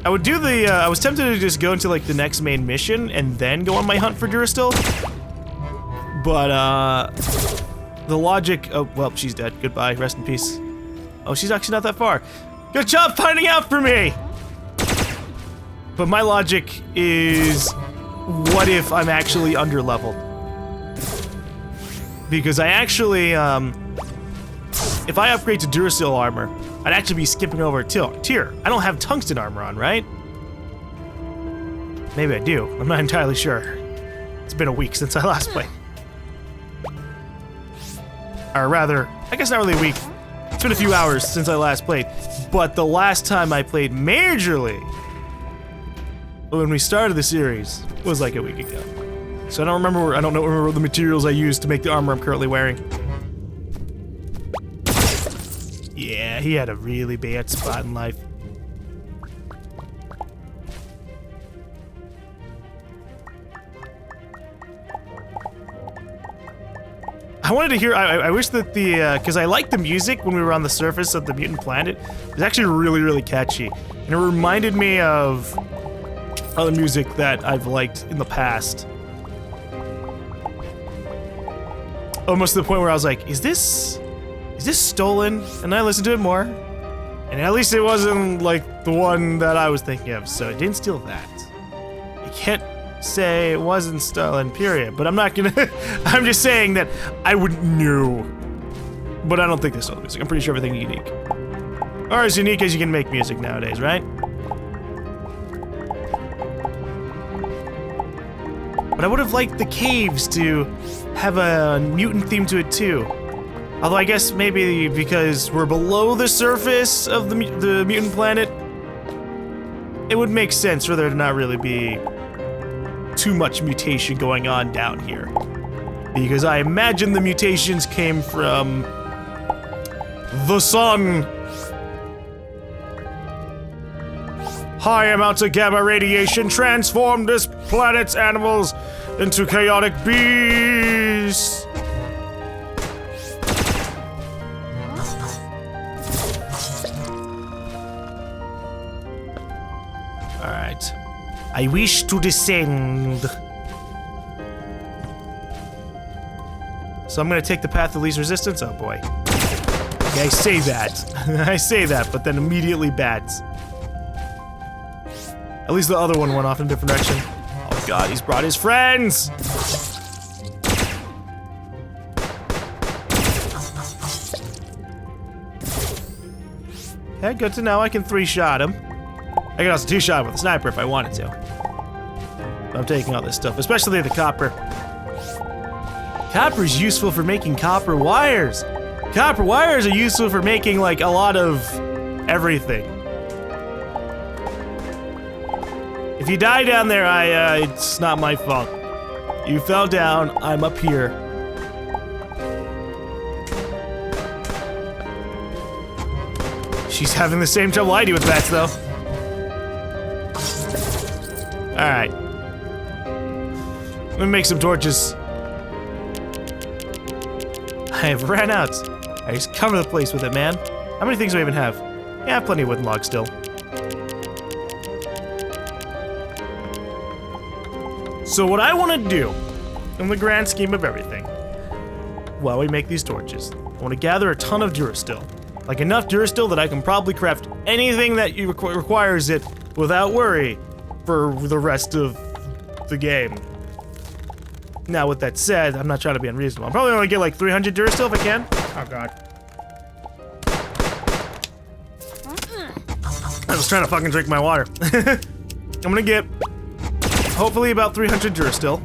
I would do the, I was tempted to just go into like the next main mission and then go on my hunt for Durastil. But, the logic, oh, well, she's dead. Goodbye, rest in peace. Oh, she's actually not that far. Good job finding out for me! But my logic is, what if I'm actually under-leveled? Because I actually, if I upgrade to Duracell armor, I'd actually be skipping over a tier. I don't have tungsten armor on, right? Maybe I do. I'm not entirely sure. It's been a week since I last played. Or rather, I guess not really a week. It's been a few hours since I last played. But the last time I played majorly, when we started the series, was like a week ago. So I don't remember the materials I used to make the armor I'm currently wearing. Yeah, he had a really bad spot in life. I wanted to hear, I wish that the, because I liked the music when we were on the surface of the mutant planet. It was actually really, really catchy. And it reminded me of other music that I've liked in the past. Almost to the point where I was like, is this stolen? And I listened to it more. And at least it wasn't like the one that I was thinking of, so I didn't steal that. I can't say it wasn't stolen, period. But I'm not gonna, I'm just saying that I wouldn't know. But I don't think they stole the music. I'm pretty sure everything's unique. Or as unique as you can make music nowadays, right? But I would have liked the caves to have a mutant theme to it too. Although I guess maybe because we're below the surface of the mutant planet, it would make sense for there to not really be too much mutation going on down here. Because I imagine the mutations came from the sun. High amounts of gamma radiation transformed this planet's animals into chaotic beasts. Alright. I wish to descend. So I'm gonna take the path of least resistance? Oh boy. Okay, I say that. I say that, but then immediately bats. At least the other one went off in a different direction. Oh god, he's brought his friends! Okay, good to know. I can 3-shot him. I can also 2-shot him with a sniper if I wanted to. But I'm taking all this stuff, especially the copper. Copper is useful for making copper wires. Copper wires are useful for making, like, a lot of everything. If you die down there, it's not my fault. You fell down, I'm up here. She's having the same trouble I do with bats, though. Alright. Let me make some torches. I have ran out. I just cover the place with it, man. How many things do I even have? Yeah, I have plenty of wooden logs still. So what I want to do, in the grand scheme of everything, while we make these torches, I want to gather a ton of Durastil. Like enough Durastil that I can probably craft anything that requires it without worry for the rest of the game. Now with that said, I'm not trying to be unreasonable. I'm probably gonna get like 300 Durastil if I can. Oh god. I was trying to fucking drink my water. I'm gonna get hopefully about 300 Durastil,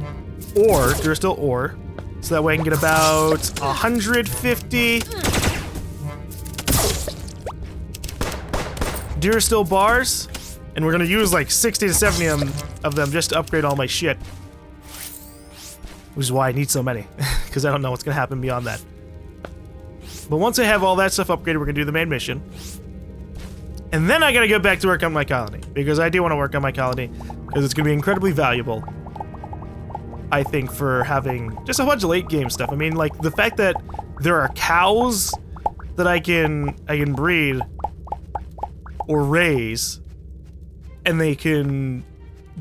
or Durastil ore, so that way I can get about 150 Durastil bars, and we're gonna use like 60 to 70 of them just to upgrade all my shit. Which is why I need so many, because I don't know what's gonna happen beyond that. But once I have all that stuff upgraded, we're gonna do the main mission. And then I gotta go back to work on my colony, because I do want to work on my colony, because it's gonna be incredibly valuable, I think, for having just a bunch of late game stuff. I mean, like, the fact that there are cows that I can breed or raise and they can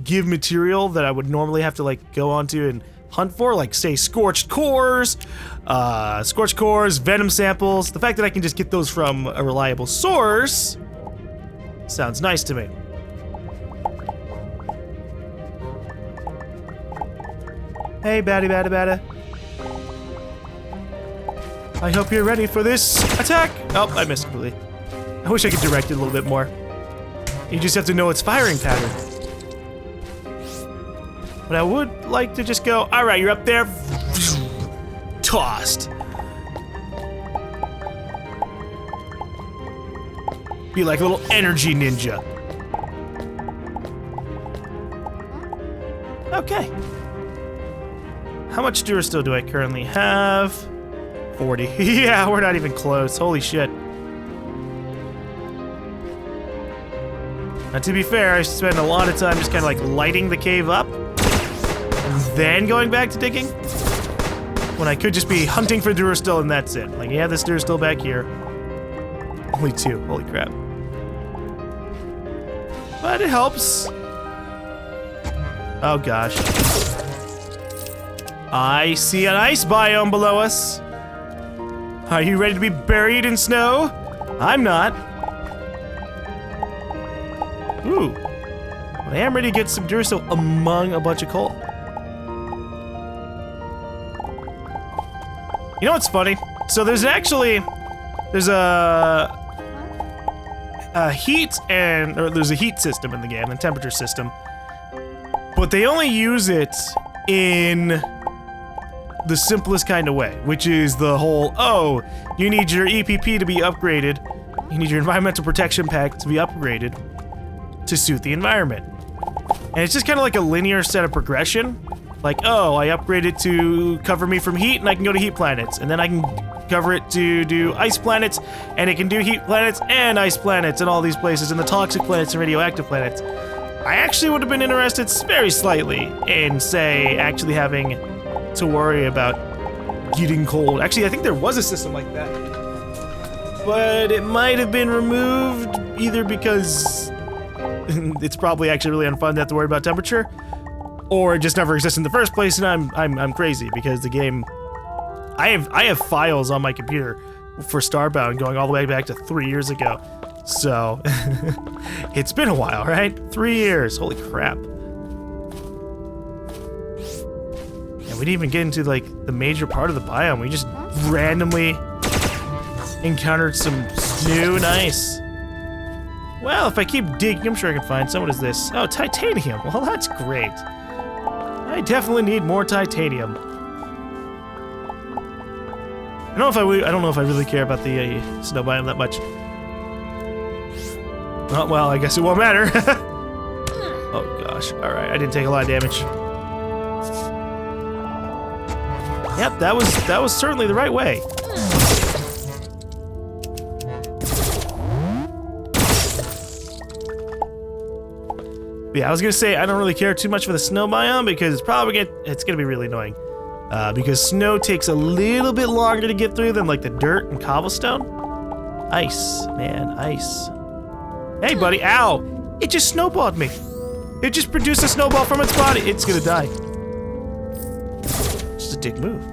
give material that I would normally have to like go onto and hunt for, like say scorched cores, venom samples. The fact that I can just get those from a reliable source sounds nice to me. Hey, baddie. I hope you're ready for this attack. Oh, I missed completely. I wish I could direct it a little bit more. You just have to know its firing pattern. But I would like to just go, all right, you're up there. Tossed. Be like a little energy ninja. Okay. How much Durasteel do I currently have? 40. Yeah, we're not even close. Holy shit. Now, to be fair, I spend a lot of time just kind of like lighting the cave up and then going back to digging, when I could just be hunting for Durasteel and that's it. Like, yeah, this Durasteel back here. Only 2. Holy crap. But it helps. Oh gosh. I see an ice biome below us. Are you ready to be buried in snow? I'm not. Ooh. I am ready to get some Durasteel among a bunch of coal. You know what's funny? So there's a heat system in the game, a temperature system. But they only use it in the simplest kind of way, which is the whole, oh, you need your EPP to be upgraded, you need your environmental protection pack to be upgraded to suit the environment. And it's just kind of like a linear set of progression. Like, oh, I upgraded to cover me from heat and I can go to heat planets, and then I can cover it to do ice planets, and it can do heat planets and ice planets and all these places, and the toxic planets and radioactive planets. I actually would have been interested very slightly in, say, actually having to worry about getting cold. Actually, I think there was a system like that, but it might have been removed either because it's probably actually really unfun to have to worry about temperature, or it just never existed in the first place, and I'm crazy because the game. I have files on my computer for Starbound going all the way back to 3 years ago, so it's been a while, right? 3 years. Holy crap. We didn't even get into like the major part of the biome. We just randomly encountered some new nice. Well, if I keep digging, I'm sure I can find some. What is this? Oh, titanium. Well, that's great. I definitely need more titanium. I don't know if I really care about the snow biome that much. Oh, well, I guess it won't matter. Oh gosh. All right, I didn't take a lot of damage. Yep, that was certainly the right way. But yeah, I was gonna say I don't really care too much for the snow biome because it's gonna be really annoying. Because snow takes a little bit longer to get through than like the dirt and cobblestone. Ice, man, ice. Hey, buddy, ow! It just snowballed me. It just produced a snowball from its body. It's gonna die. Just a dick move.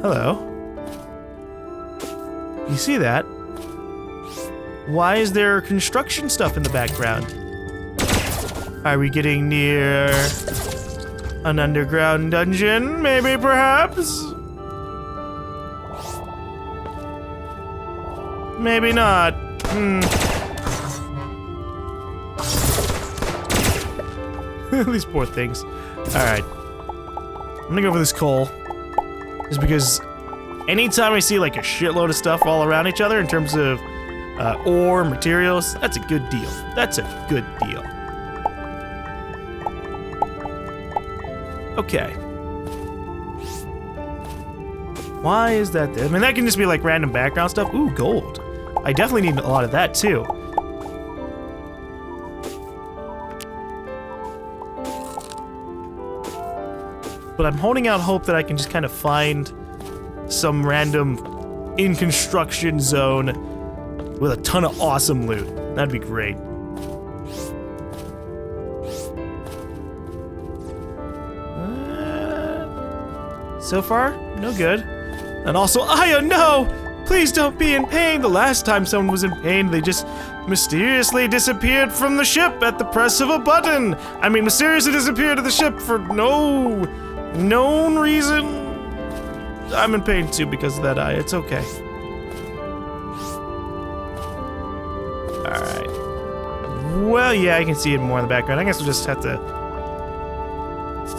Hello. You see that? Why is there construction stuff in the background? Are we getting near an underground dungeon, maybe, perhaps? Maybe not. These poor things. Alright. I'm gonna go for this coal. Just because anytime I see like a shitload of stuff all around each other in terms of ore, materials, that's a good deal. That's a good deal. Okay. Why is that there? I mean, that can just be like random background stuff. Ooh, gold. I definitely need a lot of that too. But I'm holding out hope that I can just kind of find some random in construction zone with a ton of awesome loot. That'd be great. So far, no good. And also, Aya, no! Please don't be in pain. The last time someone was in pain, they just mysteriously disappeared from the ship at the press of a button. I mean, mysteriously disappeared at the ship for no known reason. I'm in pain too because of that, Aya. It's okay. Alright. Well, yeah, I can see it more in the background. I guess we'll just have to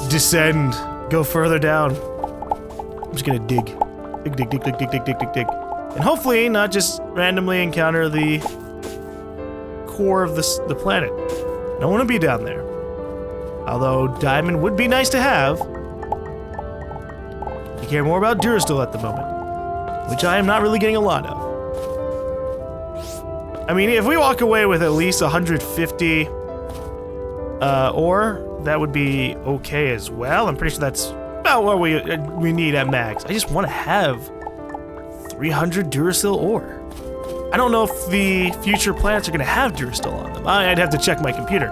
descend, go further down. I'm just gonna dig. Dig. And hopefully not just randomly encounter the core of the planet. I don't want to be down there. Although diamond would be nice to have. I care more about Durasteel at the moment, which I am not really getting a lot of. I mean, if we walk away with at least 150 ore, that would be okay as well. I'm pretty sure that's about what we need at max. I just want to have 300 Durasteel ore. I don't know if the future planets are going to have Durasteel on them. I'd have to check my computer,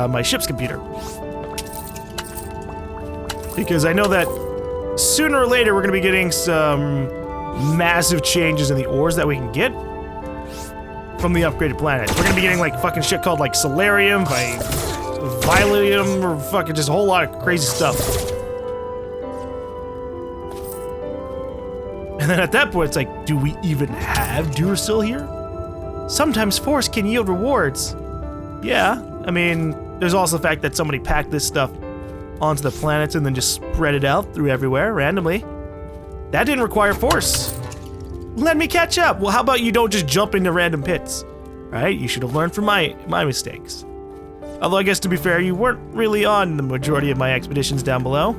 my ship's computer. Because I know that sooner or later we're going to be getting some massive changes in the ores that we can get from the upgraded planets. We're going to be getting like fucking shit called like Solarium, Violium, or fucking just a whole lot of crazy stuff. And then at that point, it's like, do we even have Durasteel here? Sometimes force can yield rewards. Yeah, I mean, there's also the fact that somebody packed this stuff onto the planets and then just spread it out through everywhere randomly. That didn't require force. Let me catch up. Well, how about you don't just jump into random pits, right? You should have learned from my mistakes. Although I guess to be fair, you weren't really on the majority of my expeditions down below.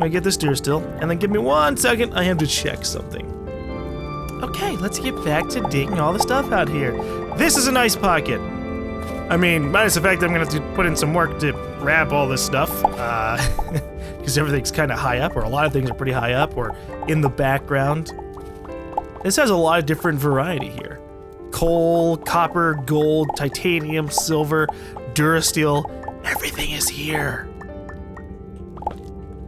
I get this Durasteel, and then give me 1 second, I have to check something. Okay, let's get back to digging all the stuff out here. This is a nice pocket. I mean, minus the fact that I'm gonna have to put in some work to grab all this stuff, because everything's kind of high up, or a lot of things are pretty high up, or in the background. This has a lot of different variety here. Coal, copper, gold, titanium, silver, Durasteel, everything is here.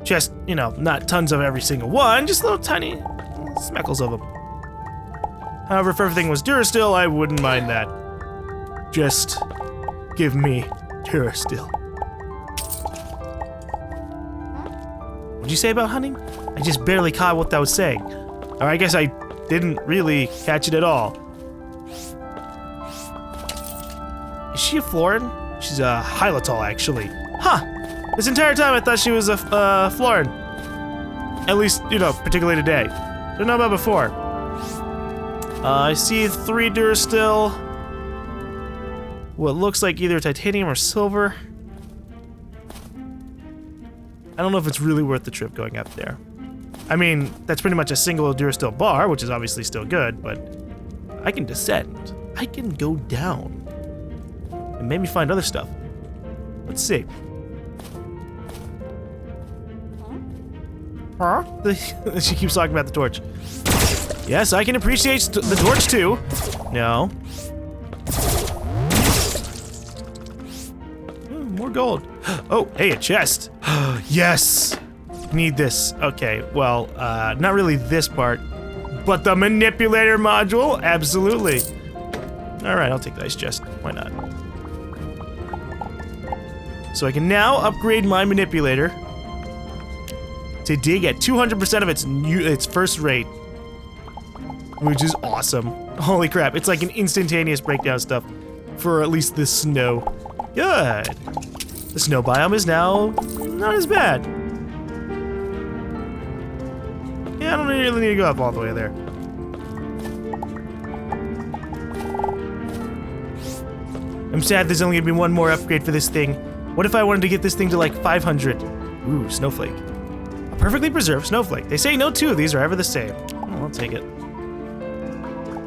Just, you know, not tons of every single one, just little tiny speckles of them. However, if everything was Durasteel, I wouldn't mind that. Just give me Durasteel. What'd you say about hunting? I just barely caught what that was saying. Or I guess I didn't really catch it at all. Is she a Florin? She's a Hylatol, actually. Huh! This entire time I thought she was a Florin. At least, you know, particularly today. Didn't know about before. I see 3 Durasteel. What looks like either titanium or silver. I don't know if it's really worth the trip going up there. I mean, that's pretty much a single Durasteel bar, which is obviously still good, but I can descend. I can go down. And maybe find other stuff. Let's see. Huh? She keeps talking about the torch. Yes, I can appreciate the torch too. No. More gold. Oh, hey, a chest. Yes! Need this. Okay, well, not really this part, but the manipulator module, absolutely. Alright, I'll take the ice chest. Why not? So I can now upgrade my manipulator to dig at 200% of its first rate, which is awesome. Holy crap, it's like an instantaneous breakdown stuff for at least the snow. Good. The snow biome is now not as bad. Yeah, I don't really need to go up all the way there. I'm sad there's only gonna be one more upgrade for this thing. What if I wanted to get this thing to like 500? Ooh, snowflake. A perfectly preserved snowflake. They say no 2 of these are ever the same. Oh, I'll take it.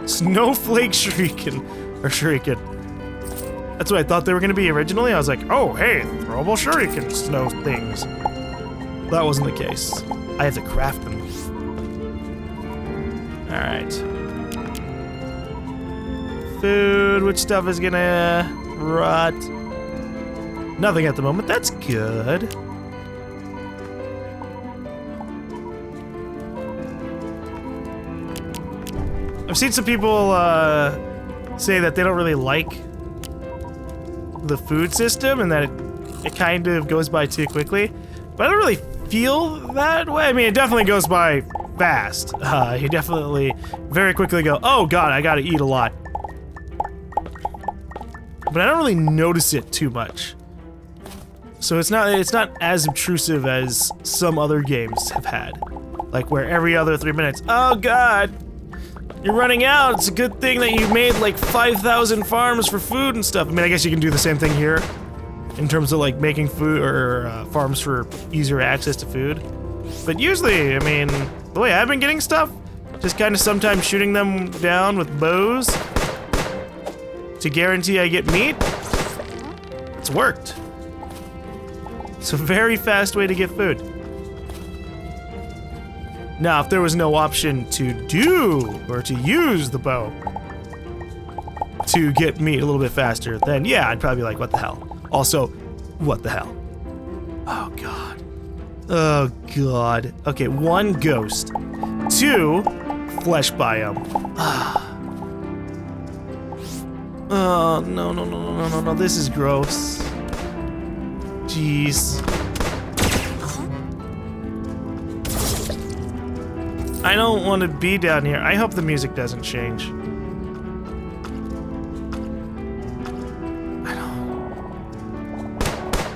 Snowflake shuriken. Or shuriken. That's what I thought they were gonna be originally. I was like, oh, hey, throwable shuriken snow things. That wasn't the case. I have to craft them. Alright. Food, which stuff is gonna rot? Nothing at the moment, that's good. I've seen some people say that they don't really like the food system and that it kind of goes by too quickly, but I don't really feel that way. I mean, it definitely goes by fast. You definitely very quickly go, oh god, I gotta eat a lot. But I don't really notice it too much. So it's not as obtrusive as some other games have had. Like where every other 3 minutes, oh god, you're running out. It's a good thing that you made like 5,000 farms for food and stuff. I mean, I guess you can do the same thing here in terms of like making food or farms for easier access to food. But usually, I mean, the way I've been getting stuff, just kind of sometimes shooting them down with bows to guarantee I get meat. It's worked. It's a very fast way to get food. Now, if there was no option to do or to use the bow to get meat a little bit faster, then yeah, I'd probably be like, what the hell? Also, what the hell? Oh god. Oh god. Okay, 1 ghost. 2 flesh biome. Oh no, this is gross. Jeez. I don't want to be down here. I hope the music doesn't change.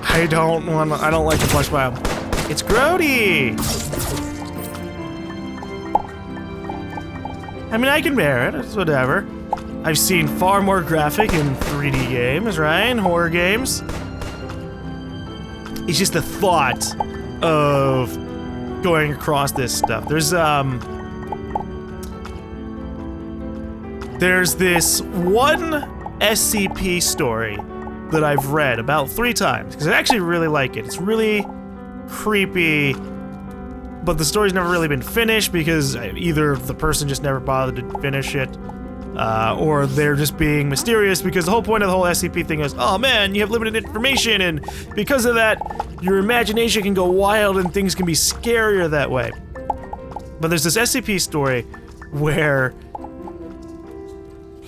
I don't like the flesh biome. It's grody! I mean, I can bear it. It's whatever. I've seen far more graphic in 3D games, right? Horror games. It's just the thought of going across this stuff. There's this one SCP story that I've read about 3 times, because I actually really like it. It's really creepy, but the story's never really been finished because either the person just never bothered to finish it, or they're just being mysterious because the whole point of the whole SCP thing is, oh man, you have limited information, and because of that, your imagination can go wild and things can be scarier that way. But there's this SCP story where,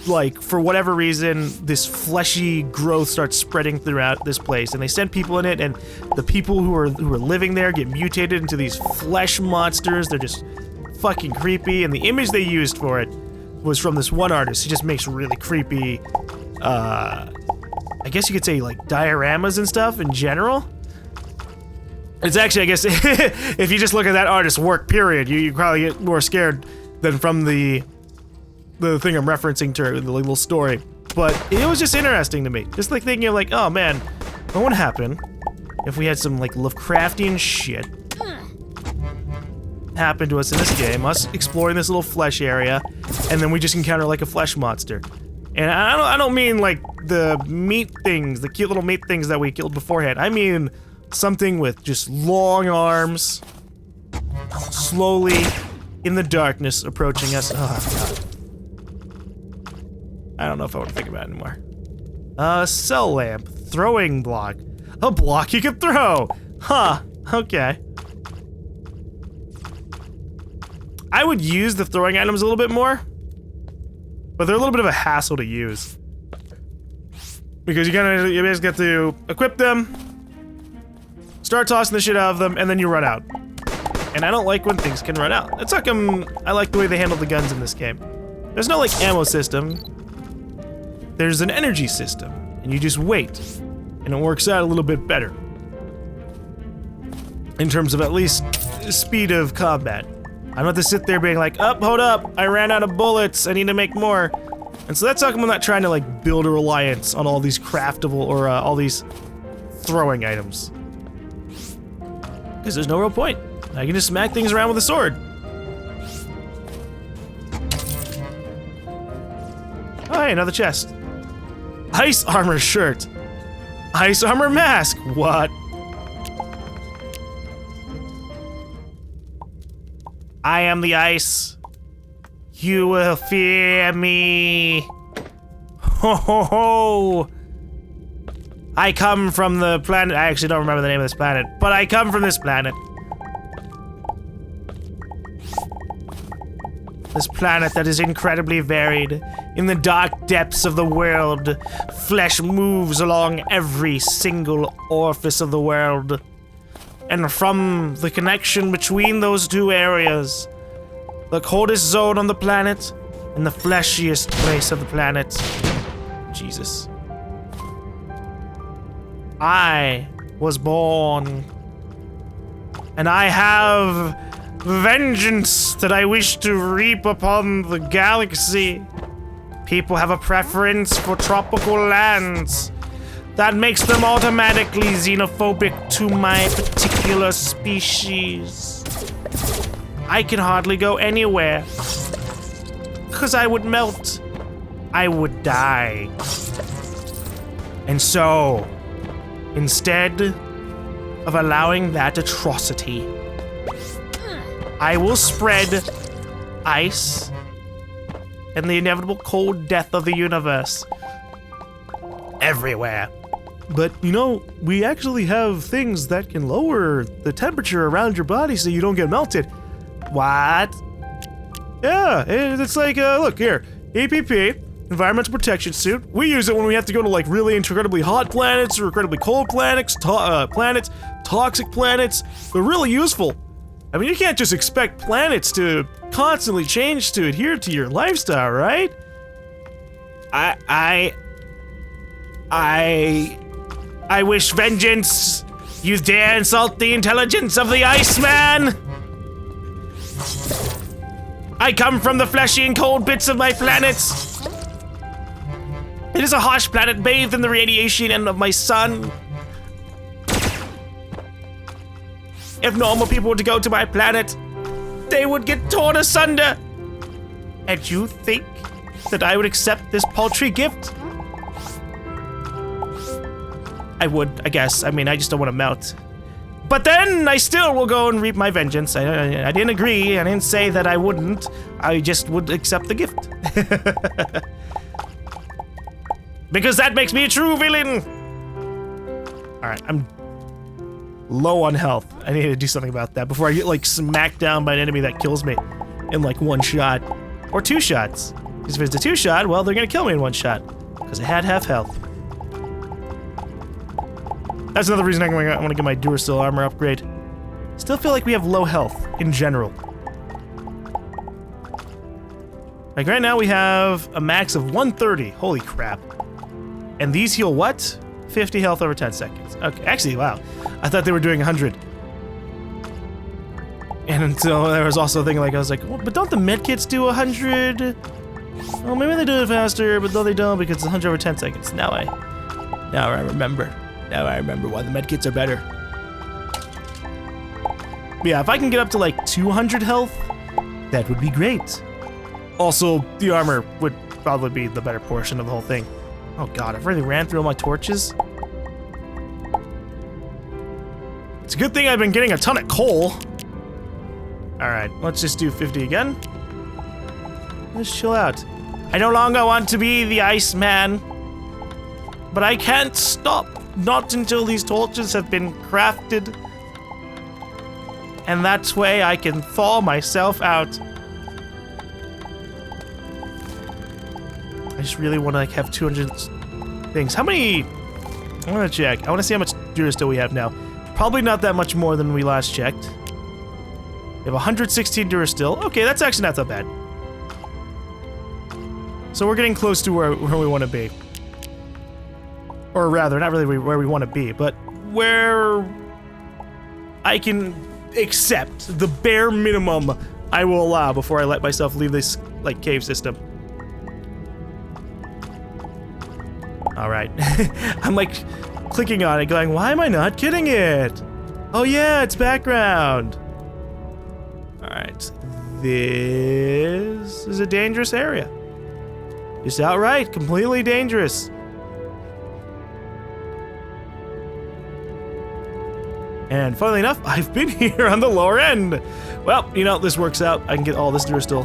like, for whatever reason, this fleshy growth starts spreading throughout this place, and they send people in it, and the people who are living there get mutated into these flesh monsters. They're just fucking creepy, and the image they used for it was from this one artist. He just makes really creepy, I guess you could say, like, dioramas and stuff in general. It's actually, I guess, if you just look at that artist's work, period, you probably get more scared than from the thing I'm referencing to, the little story. But it was just interesting to me. Just like thinking of like, oh man, what would happen if we had some like Lovecraftian shit happen to us in this game, us exploring this little flesh area, and then we just encounter like a flesh monster. And I don't mean like the meat things, the cute little meat things that we killed beforehand. I mean something with just long arms, slowly in the darkness approaching us. Oh god. I don't know if I want to think about it anymore. Cell lamp, throwing block. A block you can throw! Huh, okay. I would use the throwing items a little bit more, but they're a little bit of a hassle to use. Because you basically get to equip them, start tossing the shit out of them, and then you run out. And I don't like when things can run out. It's like I like the way they handle the guns in this game. There's no like ammo system. There's an energy system, and you just wait, and it works out a little bit better. In terms of at least speed of combat. I don't have to sit there being like, oh, hold up, I ran out of bullets, I need to make more. And so that's how come I'm not trying to like build a reliance on all these craftable or all these throwing items. Because there's no real point. I can just smack things around with a sword. Oh, hey, another chest. Ice armor shirt. Ice armor mask. What? I am the ice. You will fear me. Ho ho ho! I come from the planet. I actually don't remember the name of this planet, but I come from this planet. This planet that is incredibly varied. In the dark depths of the world, flesh moves along every single orifice of the world. And from the connection between those two areas, the coldest zone on the planet and the fleshiest place of the planet, Jesus, I was born. And I have vengeance that I wish to reap upon the galaxy. People have a preference for tropical lands. That makes them automatically xenophobic to my particular species. I can hardly go anywhere, because I would melt. I would die. And so, instead of allowing that atrocity, I will spread ice and the inevitable cold death of the universe everywhere. But, you know, we actually have things that can lower the temperature around your body so you don't get melted. What? Yeah, it's like, look here, EPP, Environmental Protection Suit. We use it when we have to go to like really incredibly hot planets or incredibly cold planets, toxic planets. They're really useful. I mean, you can't just expect planets to constantly change to adhere to your lifestyle, right? I wish vengeance. You dare insult the intelligence of the Iceman? I come from the fleshy and cold bits of my planet. It is a harsh planet bathed in the radiation of my sun. If normal people were to go to my planet, they would get torn asunder. And you think that I would accept this paltry gift? I would, I guess. I mean, I just don't want to melt. But then I still will go and reap my vengeance. I didn't agree. I didn't say that I wouldn't. I just would accept the gift. Because that makes me a true villain. All right, I'm low on health. I need to do something about that before I get like smacked down by an enemy that kills me in like one shot or two shots. Because if it's a two shot, well, they're gonna kill me in one shot because I had half health. That's another reason I want to get my Duracell armor upgrade. Still feel like we have low health in general. Like right now we have a max of 130. Holy crap. And these heal what? 50 health over 10 seconds. Okay, actually, wow. I thought they were doing 100. And until there was also a thing like, I was like, well, but don't the medkits do 100? Well, maybe they do it faster, but no, they don't because it's 100 over 10 seconds. Now I remember. Now I remember why the medkits are better. But yeah, if I can get up to like 200 health, that would be great. Also, the armor would probably be the better portion of the whole thing. Oh god, I've already ran through all my torches. It's a good thing I've been getting a ton of coal. Alright, let's just do 50 again. Let's chill out. I no longer want to be the Iceman. But I can't stop. Not until these torches have been crafted. And that's way I can thaw myself out. I just really want to like have 200 things. How many? I want to check. I want to see how much Durasteel we have now. Probably not that much more than we last checked. We have 116 Durasteel. Okay, that's actually not that bad. So we're getting close to where we want to be. Or rather, not really where we want to be, but where I can accept the bare minimum I will allow before I let myself leave this like cave system. All right, I'm like clicking on it going, why am I not getting it? Oh yeah, it's background. All right, this is a dangerous area. Just outright, completely dangerous. And funnily enough, I've been here on the lower end. Well, you know, this works out. I can get all this Durasteel.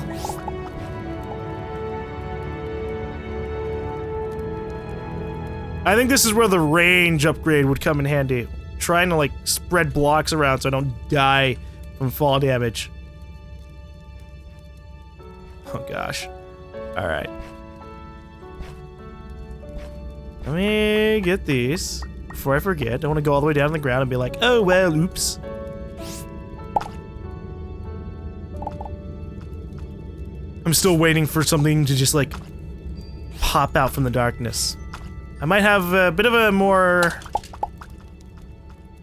I think this is where the range upgrade would come in handy. Trying to, like, spread blocks around so I don't die from fall damage. Oh, gosh. Alright. Let me get these before I forget. I don't want to go all the way down to the ground and be like, oh, well, oops. I'm still waiting for something to just, like, pop out from the darkness. I might have a bit of a more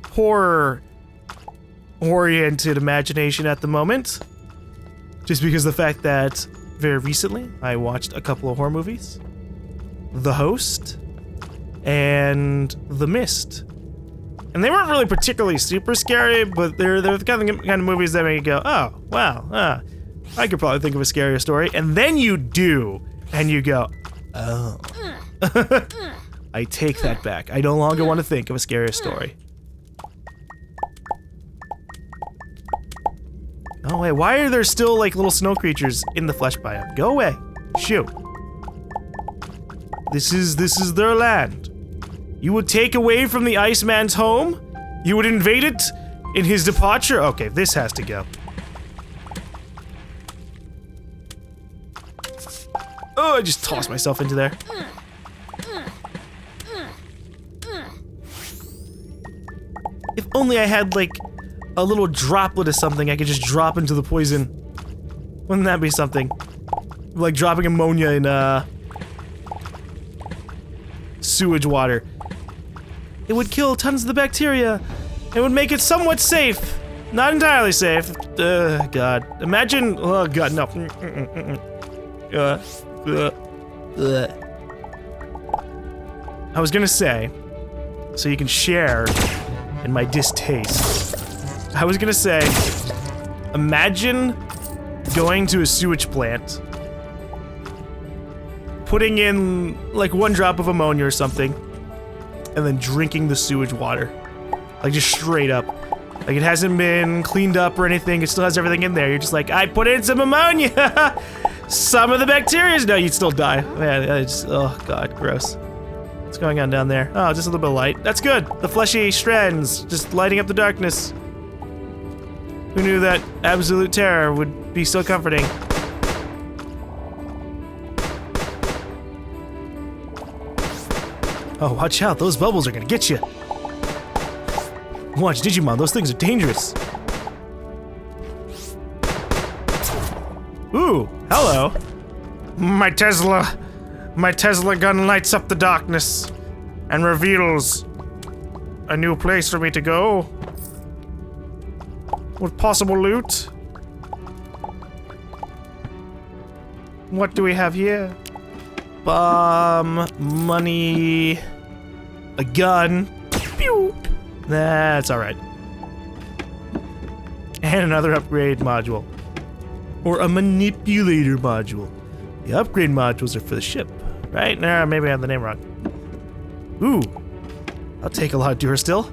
horror-oriented imagination at the moment. Just because of the fact that very recently I watched a couple of horror movies. The Host and The Mist. And they weren't really particularly super scary, but they're the kind of movies that make you go, oh, wow, I could probably think of a scarier story. And then you do, and you go, oh. I take that back. I no longer want to think of a scarier story. Oh wait, why are there still like little snow creatures in the flesh biome? Go away. Shoot. This is their land. You would take away from the Iceman's home? You would invade it in his departure? Okay, this has to go. Oh, I just tossed myself into there. If only I had, like, a little droplet of something I could just drop into the poison. Wouldn't that be something? Like dropping ammonia in, sewage water. It would kill tons of the bacteria. It would make it somewhat safe. Not entirely safe. God. Imagine, oh God, no. I was gonna say, so you can share in my distaste. I was gonna say, imagine going to a sewage plant, putting in like 1 drop of ammonia or something, and then drinking the sewage water. Like just straight up. Like it hasn't been cleaned up or anything, it still has everything in there. You're just like, I put in some ammonia! Some of the bacteria, no, you'd still die. Man, it's, oh God, gross. What's going on down there? Oh, just a little bit of light. That's good. The fleshy strands just lighting up the darkness. Who knew that absolute terror would be so comforting? Oh, watch out. Those bubbles are gonna get you. Watch, Digimon. Those things are dangerous. Ooh, hello. My Tesla gun lights up the darkness and reveals a new place for me to go with possible loot. What do we have here? Bomb, money, a gun. Pew! That's alright. And another upgrade module. Or a manipulator module. The upgrade modules are for the ship, right? Nah, maybe I have the name wrong. Ooh, I'll take a lot of Durasteel.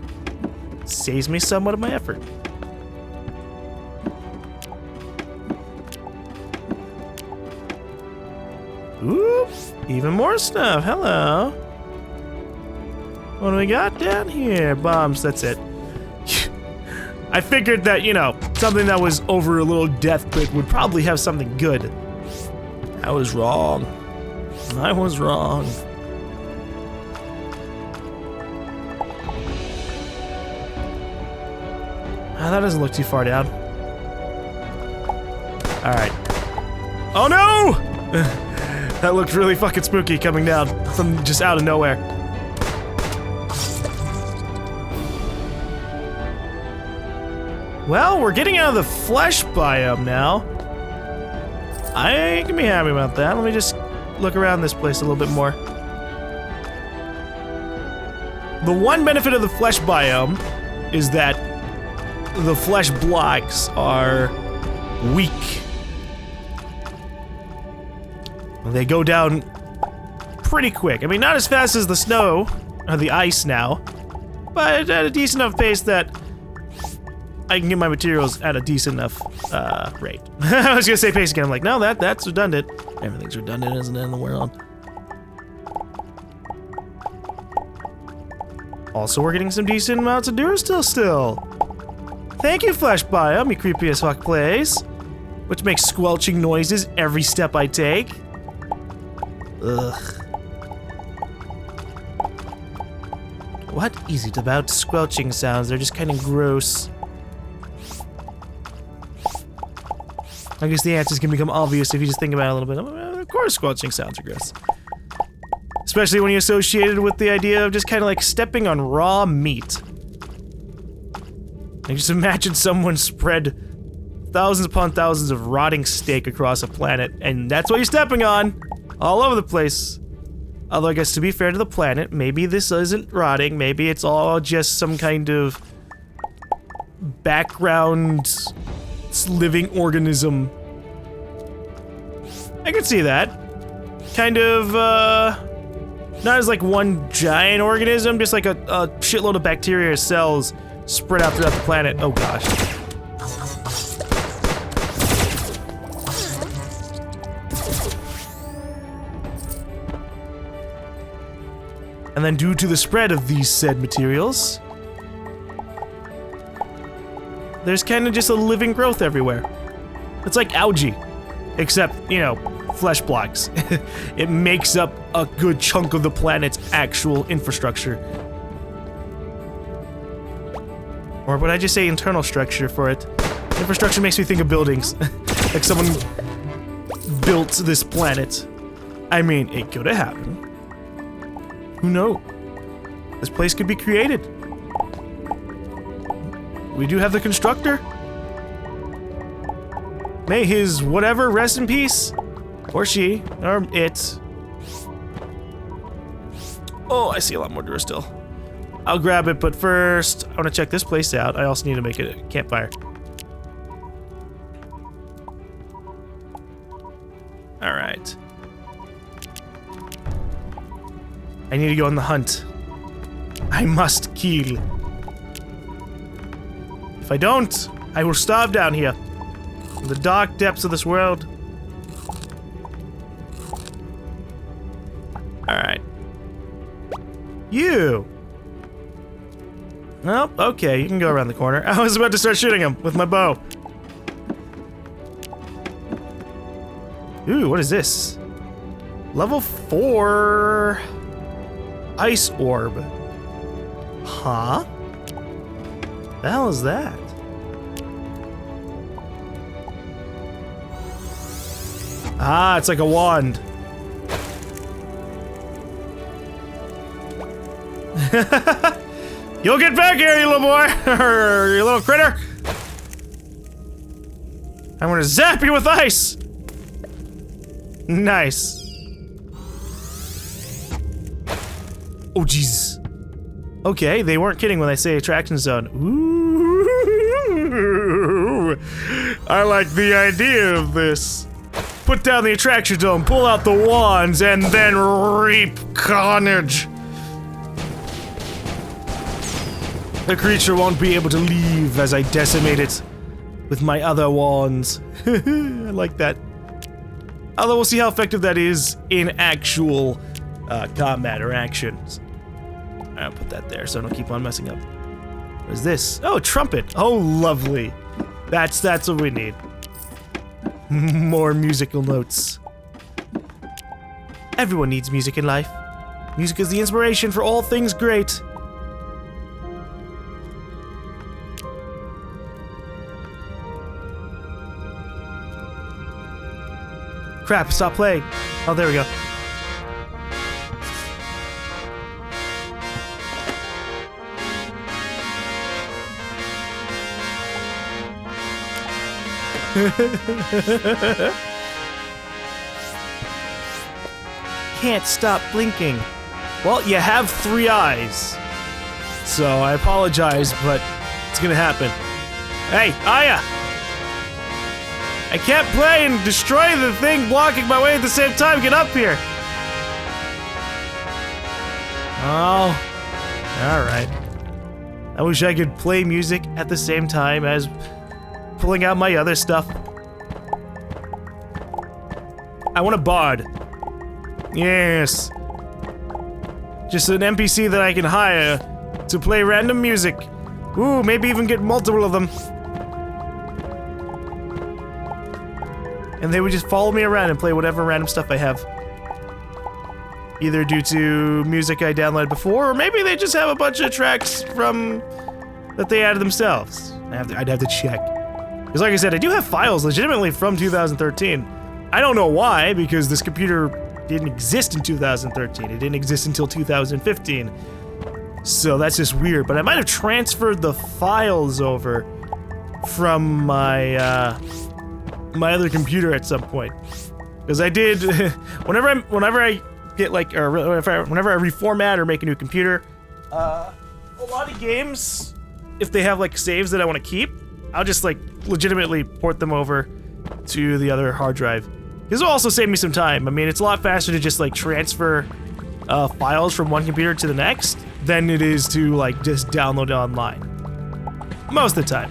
Saves me somewhat of my effort. Oops, even more stuff. Hello. What do we got down here? Bombs, that's it. I figured that, you know, something that was over a little death click would probably have something good. I was wrong. I was wrong. That doesn't look too far down. Alright. Oh no! That looked really fucking spooky coming down from just out of nowhere. Well, we're getting out of the flesh biome now. I can be happy about that. Let me just look around this place a little bit more. The one benefit of the flesh biome is that the flesh blocks are weak. They go down pretty quick. I mean, not as fast as the snow or the ice now, but at a decent enough pace that I can get my materials at a decent enough rate. I was gonna say pace again. I'm like, no, that's redundant. Everything's redundant, isn't it, in the world? Also, we're getting some decent amounts of Durasteel still. Thank you, Flesh Biome, you creepy as fuck place. Which makes squelching noises every step I take. Ugh. What is it about squelching sounds? They're just kind of gross. I guess the answers can become obvious if you just think about it a little bit. Of course squelching sounds are gross. Especially when you associate it with the idea of just kind of like stepping on raw meat. Like just imagine someone spread thousands upon thousands of rotting steak across a planet, and that's what you're stepping on! All over the place. Although I guess to be fair to the planet, maybe this isn't rotting, maybe it's all just some kind of background living organism. I could see that. Kind of, not as like one giant organism, just like a shitload of bacteria or cells spread out throughout the planet. Oh gosh. And then due to the spread of these said materials, there's kind of just a living growth everywhere. It's like algae, except, you know, flesh blocks. It makes up a good chunk of the planet's actual infrastructure. Or would I just say internal structure for it? Infrastructure makes me think of buildings. Like someone built this planet. I mean, it could have happened. Who knows? This place could be created. We do have the constructor. May his whatever rest in peace. Or she. Or it. Oh, I see a lot more Durasteel. I'll grab it, but first, I want to check this place out. I also need to make a campfire. Alright. I need to go on the hunt. I must kill. If I don't, I will starve down here. In the dark depths of this world. Alright. You! Well, okay, you can go around the corner. I was about to start shooting him with my bow. Ooh, what is this? Level 4... Ice orb. Huh? The hell is that? Ah, it's like a wand. You'll get back here, you little boy! You little critter! I'm gonna zap you with ice! Nice. Oh, jeez. Okay, they weren't kidding when they say attraction zone. Ooh. I like the idea of this. Put down the attraction zone, pull out the wands, and then reap carnage. The creature won't be able to leave as I decimate it with my other wands. I like that. Although we'll see how effective that is in actual combat or actions. I'll put that there so I don't keep on messing up. What is this? Oh, trumpet. Oh, lovely. That's what we need. More musical notes. Everyone needs music in life. Music is the inspiration for all things great. Crap, stop playing. Oh, there we go. Can't stop blinking. Well, you have 3 eyes. So I apologize, but it's gonna happen. Hey, Aya! I can't play and destroy the thing blocking my way at the same time. Get up here! Oh. Alright. I wish I could play music at the same time as pulling out my other stuff. I want a bard. Yes. Just an NPC that I can hire to play random music. Ooh, maybe even get multiple of them. And they would just follow me around and play whatever random stuff I have. Either due to music I downloaded before, or maybe they just have a bunch of tracks from that they added themselves. I'd have to check. Because like I said, I do have files legitimately from 2013. I don't know why, because this computer didn't exist in 2013. It didn't exist until 2015. So that's just weird. But I might have transferred the files over from my my other computer at some point. Because I did, whenever I get like, or whenever I reformat or make a new computer, a lot of games, if they have like saves that I want to keep, I'll just like legitimately port them over to the other hard drive. This will also save me some time. I mean, it's a lot faster to just like transfer files from one computer to the next than it is to like just download it online. Most of the time.